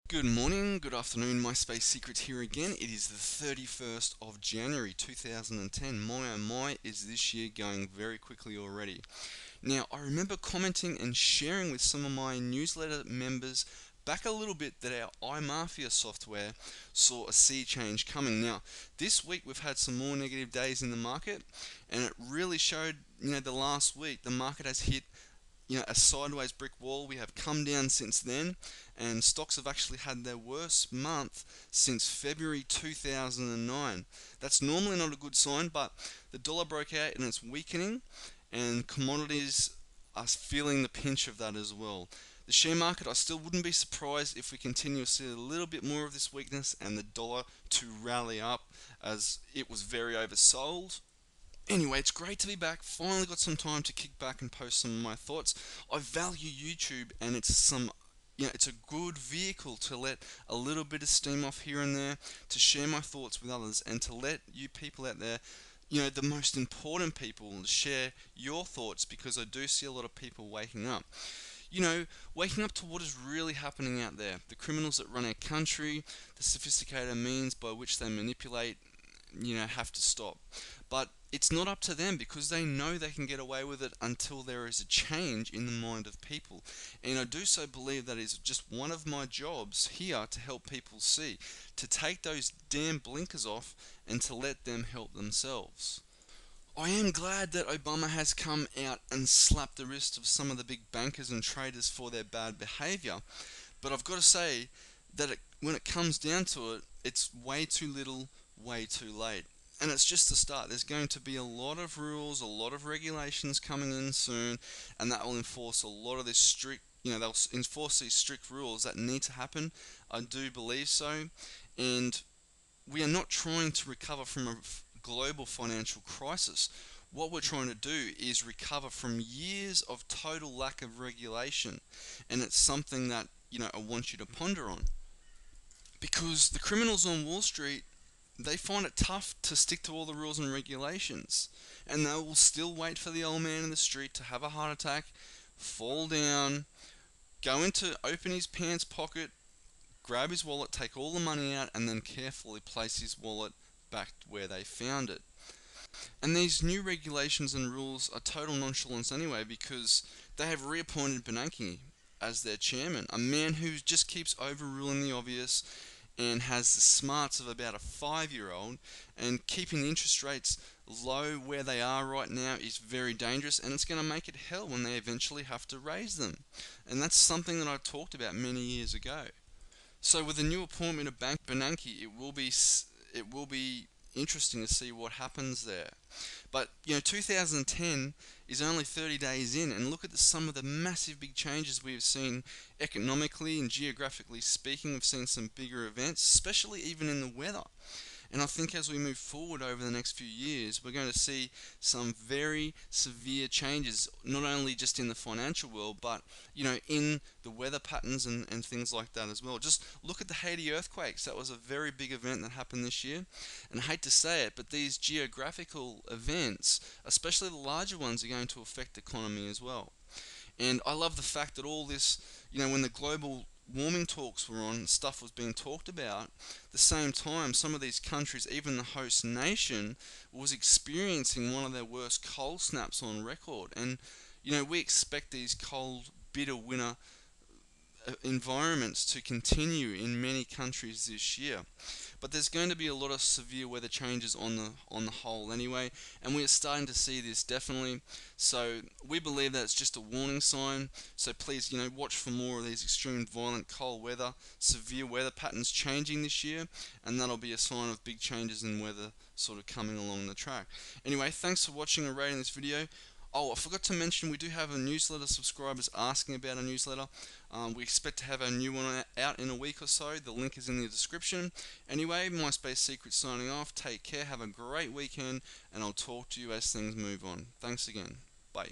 Good morning, good afternoon, MySpace Secrets here again. It is the 31st of January 2010. My oh my, is this year going very quickly already. Now, I remember commenting and sharing with some of my newsletter members back a little bit that our iMafia software saw a sea change coming. Now, this week we've had some more negative days in the market, and it really showed, the last week the market has hit a sideways brick wall. We have come down since then, and stocks have actually had their worst month since February 2009. That's normally not a good sign, but the dollar broke out and it's weakening, and commodities are feeling the pinch of that as well. The share market, I still wouldn't be surprised if we continue to see a little bit more of this weakness and the dollar to rally up, as it was very oversold. Anyway, it's great to be back. Finally got some time to kick back and post some of my thoughts. I value YouTube, and it's a good vehicle to let a little bit of steam off here and there, to share my thoughts with others, and to let you people out there, the most important people, share your thoughts, because I do see a lot of people waking up. Waking up to what is really happening out there. The criminals that run our country, the sophisticated means by which they manipulate, have to stop. But it's not up to them, because they know they can get away with it until there is a change in the mind of people. And I do so believe that is just one of my jobs here, to help people see, to take those damn blinkers off and to let them help themselves. I am glad that Obama has come out and slapped the wrist of some of the big bankers and traders for their bad behavior. But I've got to say that when it comes down to it, it's way too little, way too late. And it's just the start. There's going to be a lot of rules, a lot of regulations coming in soon, and that will enforce a lot of this they'll enforce these strict rules that need to happen. I do believe so. And we are not trying to recover from a global financial crisis. What we're trying to do is recover from years of total lack of regulation. And it's something that, I want you to ponder on. Because the criminals on Wall Street, they find it tough to stick to all the rules and regulations. And they will still wait for the old man in the street to have a heart attack, fall down, open his pants pocket, grab his wallet, take all the money out, and then carefully place his wallet back where they found it. And these new regulations and rules are total nonchalance anyway, because they have reappointed Bernanke as their chairman, a man who just keeps overruling the obvious and has the smarts of about a 5-year-old, and keeping the interest rates low where they are right now is very dangerous, and it's going to make it hell when they eventually have to raise them. And that's something that I talked about many years ago. So with the new appointment of Bank Bernanke, it will be interesting to see what happens there. But 2010 is only 30 days in, and look at some of the massive big changes we have seen economically and geographically speaking. We've seen some bigger events, especially even in the weather. And I think as we move forward over the next few years, we're going to see some very severe changes, not only just in the financial world, but in the weather patterns and things like that as well. Just look at the Haiti earthquakes. That was a very big event that happened this year. And I hate to say it, but these geographical events, especially the larger ones, are going to affect the economy as well. And I love the fact that all this, when the global warming talks were on, stuff was being talked about, at the same time, some of these countries, even the host nation, was experiencing one of their worst cold snaps on record. And, we expect these cold, bitter winter environments to continue in many countries this year. But there's going to be a lot of severe weather changes on the whole anyway, and we are starting to see this definitely. So we believe that it's just a warning sign. So please, watch for more of these extreme, violent, cold weather, severe weather patterns changing this year, and that'll be a sign of big changes in weather sort of coming along the track. Anyway, thanks for watching and rating this video. Oh, I forgot to mention, we do have a newsletter subscribers asking about a newsletter. We expect to have a new one out in a week or so. The link is in the description. Anyway, MySpace Secret signing off. Take care, have a great weekend, and I'll talk to you as things move on. Thanks again. Bye.